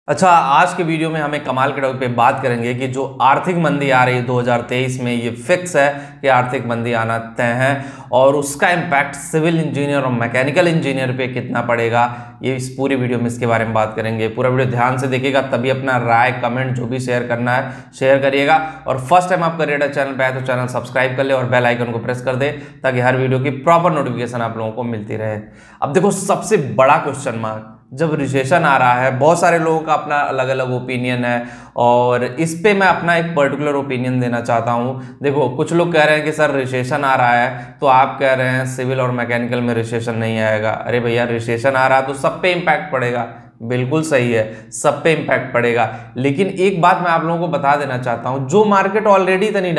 अच्छा, आज के वीडियो में हमें कमाल के टॉपिक पे बात करेंगे कि जो आर्थिक मंदी आ रही है 2023 में, ये फिक्स है कि आर्थिक मंदी आना तय है और उसका इम्पैक्ट सिविल इंजीनियर और मैकेनिकल इंजीनियर पे कितना पड़ेगा, ये इस पूरी वीडियो में इसके बारे में बात करेंगे। पूरा वीडियो ध्यान से देखिएगा, तभी अपना राय कमेंट जो भी शेयर करना है शेयर करिएगा। और फर्स्ट टाइम आपका रेडर चैनल पे आए तो चैनल सब्सक्राइब कर ले और बेल आइकन को प्रेस कर दे ताकि हर वीडियो की प्रॉपर नोटिफिकेशन आप लोगों को मिलती रहे। अब देखो, सबसे बड़ा क्वेश्चन मार्क, जब रिसेशन आ रहा है, बहुत सारे लोगों का अपना अलग अलग ओपिनियन है और इस पे मैं अपना एक पर्टिकुलर ओपिनियन देना चाहता हूँ। देखो, कुछ लोग कह रहे हैं कि सर रिसेशन आ रहा है तो आप कह रहे हैं सिविल और मैकेनिकल में रिसेशन नहीं आएगा। अरे भैया, रिसेशन आ रहा है तो सब पे इम्पैक्ट पड़ेगा, बिल्कुल सही है, सब पे इम्पैक्ट पड़ेगा। लेकिन एक बात मैं आप लोगों को बता देना चाहता हूं, जो मार्केट ऑलरेडी इतनी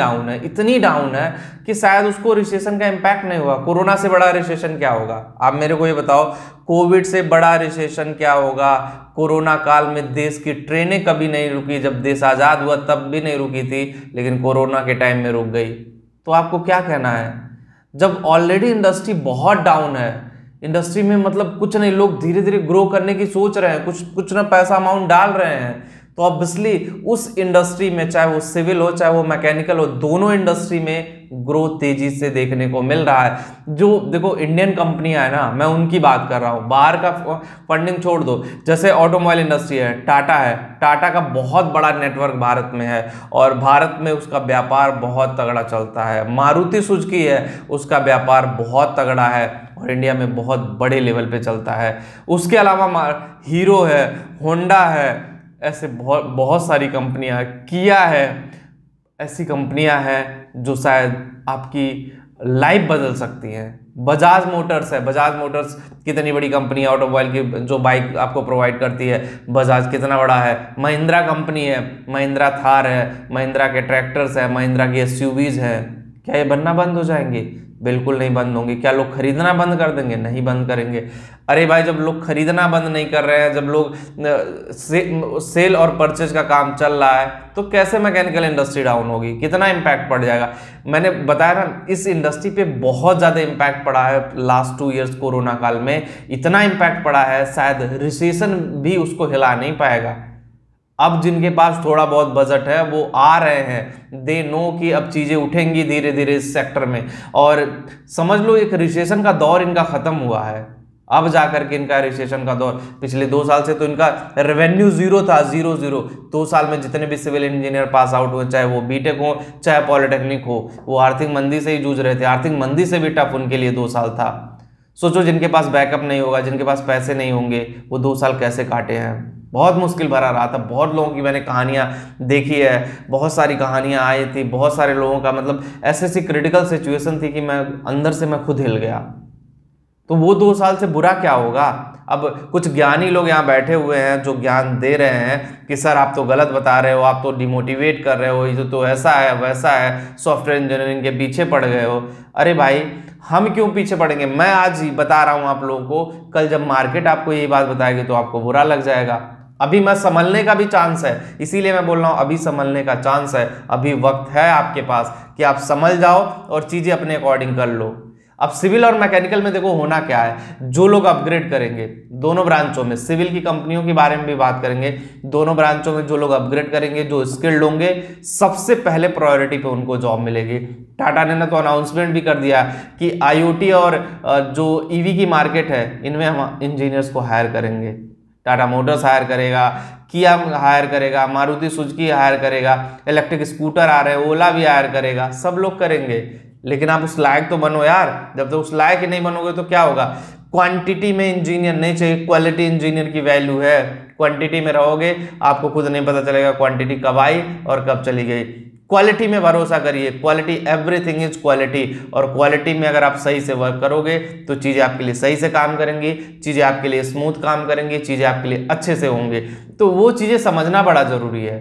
डाउन है कि शायद उसको रिसेशन का इम्पैक्ट नहीं होगा। कोरोना से बड़ा रिसेशन क्या होगा? आप मेरे को ये बताओ, कोविड से बड़ा रिसेशन क्या होगा? कोरोना काल में देश की ट्रेनें कभी नहीं रुकी, जब देश आजाद हुआ तब भी नहीं रुकी थी, लेकिन कोरोना के टाइम में रुक गई। तो आपको क्या कहना है? जब ऑलरेडी इंडस्ट्री बहुत डाउन है, इंडस्ट्री में मतलब कुछ नहीं, लोग धीरे धीरे ग्रो करने की सोच रहे हैं, कुछ ना पैसा अमाउंट डाल रहे हैं, तो ऑब्वियसली उस इंडस्ट्री में, चाहे वो सिविल हो चाहे वो मैकेनिकल हो, दोनों इंडस्ट्री में ग्रोथ तेजी से देखने को मिल रहा है। जो देखो इंडियन कंपनियां है ना, मैं उनकी बात कर रहा हूँ, बाहर का फंडिंग छोड़ दो। जैसे ऑटोमोबाइल इंडस्ट्री है, टाटा का बहुत बड़ा नेटवर्क भारत में है और भारत में उसका व्यापार बहुत तगड़ा चलता है। मारुति सुजुकी है, उसका व्यापार बहुत तगड़ा है और इंडिया में बहुत बड़े लेवल पे चलता है। उसके अलावा हीरो है, होंडा है, ऐसे बहुत सारी कंपनियां, किया है, ऐसी कंपनियां हैं जो शायद आपकी लाइफ बदल सकती हैं। बजाज मोटर्स है, बजाज मोटर्स कितनी बड़ी कंपनी है, ऑटोमोबाइल की जो बाइक आपको प्रोवाइड करती है, बजाज कितना बड़ा है। महिंद्रा कंपनी है, महिंद्रा थार है, महिंद्रा के ट्रैक्टर्स है, महिंद्रा की एसयूवीज है। क्या ये बनना बंद हो जाएंगे? बिल्कुल नहीं बंद होंगे। क्या लोग खरीदना बंद कर देंगे? नहीं बंद करेंगे। अरे भाई, जब लोग खरीदना बंद नहीं कर रहे हैं, जब लोग सेल और परचेज का काम चल रहा है, तो कैसे मैकेनिकल इंडस्ट्री डाउन होगी? कितना इम्पैक्ट पड़ जाएगा? मैंने बताया ना, इस इंडस्ट्री पे बहुत ज़्यादा इम्पैक्ट पड़ा है लास्ट 2 इयर्स। कोरोना काल में इतना इम्पैक्ट पड़ा है, शायद रिसेशन भी उसको हिला नहीं पाएगा। अब जिनके पास थोड़ा बहुत बजट है वो आ रहे हैं, दे नो कि अब चीज़ें उठेंगी धीरे धीरे इस सेक्टर में, और समझ लो एक रिसेशन का दौर इनका ख़त्म हुआ है। अब जाकर के इनका रिसेशन का दौर, पिछले 2 साल से तो इनका रेवेन्यू जीरो था, जीरो। 2 साल में जितने भी सिविल इंजीनियर पास आउट हुए, चाहे वो बीटेक हो चाहे पॉलिटेक्निक हो, वो आर्थिक मंदी से ही जूझ रहे थे। आर्थिक मंदी से भी टफ उनके लिए 2 साल था। सोचो, जिनके पास बैकअप नहीं होगा, जिनके पास पैसे नहीं होंगे, वो 2 साल कैसे काटे हैं? बहुत मुश्किल भरा रहा था। बहुत लोगों की मैंने कहानियां देखी है, बहुत सारी कहानियां आई थी, बहुत सारे लोगों का मतलब ऐसी क्रिटिकल सिचुएशन थी कि मैं अंदर से मैं खुद हिल गया। तो वो 2 साल से बुरा क्या होगा? अब कुछ ज्ञानी लोग यहाँ बैठे हुए हैं जो ज्ञान दे रहे हैं कि सर आप तो गलत बता रहे हो, आप तो डिमोटिवेट कर रहे हो, ये तो ऐसा है वैसा है, सॉफ्टवेयर इंजीनियरिंग के पीछे पड़ गए हो। अरे भाई, हम क्यों पीछे पड़ेंगे? मैं आज ही बता रहा हूँ आप लोगों को, कल जब मार्केट आपको यही बात बताएगी तो आपको बुरा लग जाएगा। अभी मैं संभलने का भी चांस है, इसीलिए मैं बोल रहा हूँ अभी संभलने का चांस है, अभी वक्त है आपके पास कि आप संभल जाओ और चीज़ें अपने अकॉर्डिंग कर लो। अब सिविल और मैकेनिकल में देखो होना क्या है, जो लोग अपग्रेड करेंगे दोनों ब्रांचों में, सिविल की कंपनियों के बारे में भी बात करेंगे, दोनों ब्रांचों में जो लोग अपग्रेड करेंगे, जो स्किल्ड होंगे, सबसे पहले प्रायोरिटी पे उनको जॉब मिलेगी। टाटा ने तो अनाउंसमेंट भी कर दिया कि IoT और जो EV की मार्केट है, इनमें हम इंजीनियर्स को हायर करेंगे। टाटा मोटर्स हायर करेगा, किया हायर करेगा, मारुति सुजुकी हायर करेगा, इलेक्ट्रिक स्कूटर आ रहे हैं, ओला भी हायर करेगा, सब लोग करेंगे। लेकिन आप उस लायक तो बनो यार। जब तक उस लायक ही नहीं बनोगे तो क्या होगा? क्वांटिटी में इंजीनियर नहीं चाहिए, क्वालिटी इंजीनियर की वैल्यू है। क्वांटिटी में रहोगे, आपको खुद नहीं पता चलेगा क्वांटिटी कब आई और कब चली गई। क्वालिटी में भरोसा करिए, क्वालिटी, एवरीथिंग इज क्वालिटी। और क्वालिटी में अगर आप सही से वर्क करोगे तो चीज़ें आपके लिए सही से काम करेंगी, चीज़ें आपके लिए स्मूथ काम करेंगी, चीज़ें आपके लिए अच्छे से होंगे। तो वो चीज़ें समझना बड़ा ज़रूरी है।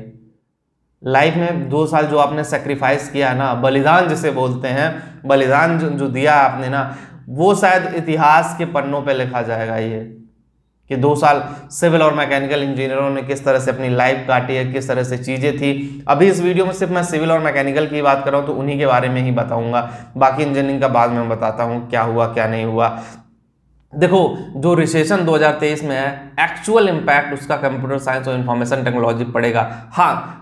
लाइफ में 2 साल जो आपने सेक्रीफाइस किया ना, बलिदान जिसे बोलते हैं, बलिदान जो दिया आपने ना, वो शायद इतिहास के पन्नों पे लिखा जाएगा ये कि 2 साल सिविल और मैकेनिकल इंजीनियरों ने किस तरह से अपनी लाइफ काटी है, किस तरह से चीज़ें थी। अभी इस वीडियो में सिर्फ मैं सिविल और मैकेनिकल की बात कर रहा हूँ, तो उन्हीं के बारे में ही बताऊँगा। बाकी इंजीनियरिंग का बाद में बताता हूँ क्या हुआ क्या नहीं हुआ। देखो, जो रिसेशन 2023 में है, एक्चुअल इम्पैक्ट उसका कंप्यूटर साइंस और इंफॉर्मेशन टेक्नोलॉजी पड़ेगा। हाँ,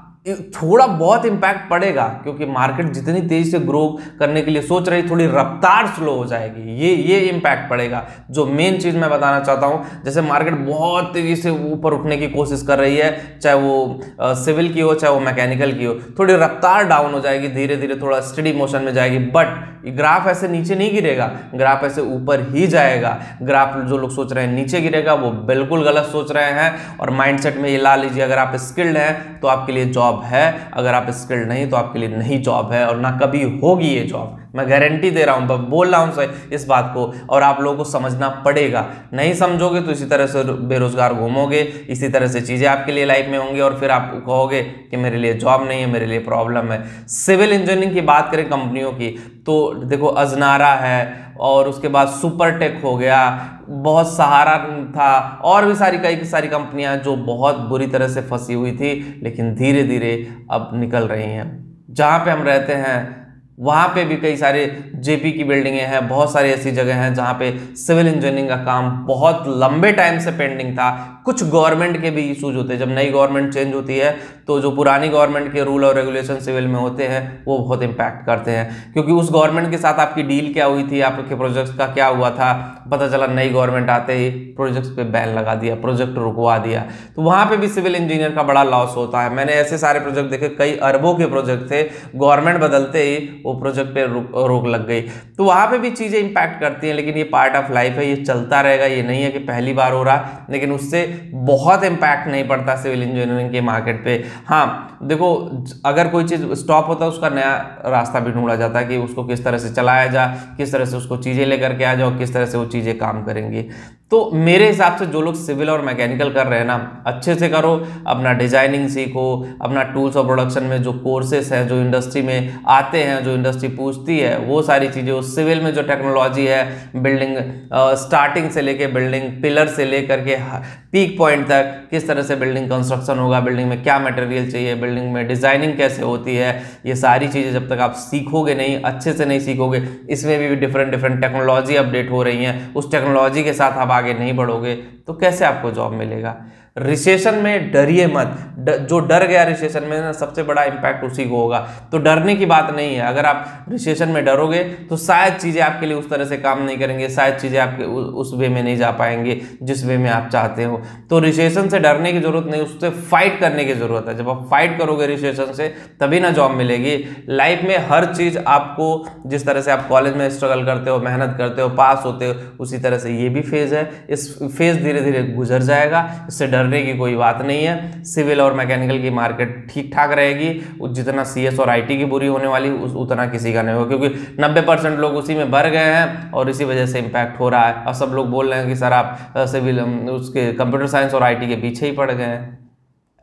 थोड़ा बहुत इम्पैक्ट पड़ेगा, क्योंकि मार्केट जितनी तेजी से ग्रो करने के लिए सोच रही, थोड़ी रफ्तार स्लो हो जाएगी, ये इम्पैक्ट पड़ेगा। जो मेन चीज मैं बताना चाहता हूं, जैसे मार्केट बहुत तेजी से ऊपर उठने की कोशिश कर रही है, चाहे वो सिविल की हो चाहे वो मैकेनिकल की हो, थोड़ी रफ्तार डाउन हो जाएगी, धीरे धीरे थोड़ा स्टडी मोशन में जाएगी। बट ग्राफ ऐसे नीचे नहीं गिरेगा, ग्राफ ऐसे ऊपर ही जाएगा। ग्राफ जो लोग सोच रहे हैं नीचे गिरेगा, वो बिल्कुल गलत सोच रहे हैं। और माइंडसेट में ये ला लीजिए, अगर आप स्किल्ड हैं तो आपके लिए जॉब है, अगर आप स्किल्ड नहीं तो आपके लिए नहीं जॉब है, और ना कभी होगी ये जॉब। मैं गारंटी दे रहा हूं, बोल रहा हूं इस बात को, और आप लोगों को समझना पड़ेगा। नहीं समझोगे तो इसी तरह से बेरोजगार घूमोगे, इसी तरह से चीजें आपके लिए लाइफ में होंगी, और फिर आप कहोगे कि मेरे लिए जॉब नहीं है, मेरे लिए प्रॉब्लम है। सिविल इंजीनियरिंग की बात करें कंपनियों की, तो देखो अजनारा है, और उसके बाद सुपरटेक हो गया, बहुत सहारा था, और भी कई सारी कंपनियां जो बहुत बुरी तरह से फंसी हुई थी, लेकिन धीरे धीरे अब निकल रही हैं। जहां पे हम रहते हैं वहाँ पे भी कई सारे जेपी की बिल्डिंगें हैं, बहुत सारी ऐसी जगह हैं जहाँ पे सिविल इंजीनियरिंग का काम बहुत लंबे टाइम से पेंडिंग था। कुछ गवर्नमेंट के भी इशूज होते हैं, जब नई गवर्नमेंट चेंज होती है तो जो पुरानी गवर्नमेंट के रूल और रेगुलेशन सिविल में होते हैं वो बहुत इंपैक्ट करते हैं, क्योंकि उस गवर्नमेंट के साथ आपकी डील क्या हुई थी, आपके प्रोजेक्ट्स का क्या हुआ था, पता चला नई गवर्नमेंट आते ही प्रोजेक्ट्स पे बैन लगा दिया, प्रोजेक्ट रुकवा दिया, तो वहाँ पे भी सिविल इंजीनियर का बड़ा लॉस होता है। मैंने ऐसे सारे प्रोजेक्ट देखे, कई अरबों के प्रोजेक्ट थे, गवर्नमेंट बदलते ही वो प्रोजेक्ट पे रोक लग गई। तो वहां पे भी चीजें इंपैक्ट करती हैं, लेकिन ये पार्ट ऑफ लाइफ है, ये चलता रहेगा। ये नहीं है कि पहली बार हो रहा, लेकिन उससे बहुत इंपैक्ट नहीं पड़ता सिविल इंजीनियरिंग के मार्केट पे। हाँ देखो, अगर कोई चीज स्टॉप होता है उसका नया रास्ता भी ढूंढा जाता है कि उसको किस तरह से चलाया जाए, किस तरह से उसको चीजें लेकर के आ जाओ, किस तरह से वो चीजें काम करेंगी। तो मेरे हिसाब से जो लोग सिविल और मैकेनिकल कर रहे हैं ना, अच्छे से करो, अपना डिजाइनिंग सीखो, अपना टूल्स और प्रोडक्शन में जो कोर्सेस हैं, जो इंडस्ट्री में आते हैं, जो इंडस्ट्री पूछती है, वो सारी चीज़ें, उस सिविल में जो टेक्नोलॉजी है, बिल्डिंग स्टार्टिंग से लेके बिल्डिंग पिलर से लेकर के पीक पॉइंट तक, किस तरह से बिल्डिंग कंस्ट्रक्शन होगा, बिल्डिंग में क्या मटेरियल चाहिए, बिल्डिंग में डिजाइनिंग कैसे होती है, ये सारी चीज़ें जब तक आप सीखोगे नहीं, अच्छे से नहीं सीखोगे, इसमें भी डिफरेंट टेक्नोलॉजी अपडेट हो रही हैं, उस टेक्नोलॉजी के साथ आप आगे नहीं बढ़ोगे तो कैसे आपको जॉब मिलेगा। रिसेशन में डरिए मत, जो डर गया रिसेशन में ना, सबसे बड़ा इंपैक्ट उसी को होगा। तो डरने की बात नहीं है, अगर आप रिसेशन में डरोगे तो शायद चीज़ें आपके लिए उस तरह से काम नहीं करेंगे, शायद चीज़ें आपके उस वे में नहीं जा पाएंगे जिस वे में आप चाहते हो। तो रिसेशन से डरने की जरूरत नहीं, उससे फाइट करने की जरूरत है। जब आप फाइट करोगे रिसेशन से, तभी ना जॉब मिलेगी। लाइफ में हर चीज़ आपको, जिस तरह से आप कॉलेज में स्ट्रगल करते हो, मेहनत करते हो, पास होते हो, उसी तरह से ये भी फेज है। इस फेज धीरे धीरे गुजर जाएगा, इससे डरने की कोई बात नहीं है। सिविल और मैकेनिकल की मार्केट ठीक ठाक रहेगी, जितना सीएस और आईटी की बुरी होने वाली उतना किसी का नहीं होगा, क्योंकि 90% लोग उसी में भर गए हैं और इसी वजह से इंपैक्ट हो रहा है। और सब लोग बोल रहे हैं कि सर आप सिविल उसके कंप्यूटर साइंस और आईटी के पीछे ही पड़ गए हैं।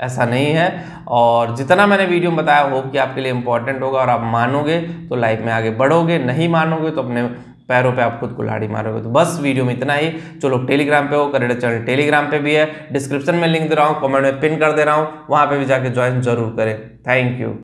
ऐसा नहीं है, और जितना मैंने वीडियो में बताया होप कि आपके लिए इंपॉर्टेंट होगा, और आप मानोगे तो लाइफ में आगे बढ़ोगे, नहीं मानोगे तो अपने पैरों पे आप खुद कुल्हाड़ी मारोगे। तो बस वीडियो में इतना ही। जो लोग टेलीग्राम पे हो, करेक्ट चैनल टेलीग्राम पे भी है, डिस्क्रिप्शन में लिंक दे रहा हूँ, कमेंट में पिन कर दे रहा हूँ, वहाँ पे भी जाके ज्वाइन जरूर करें। Thank you.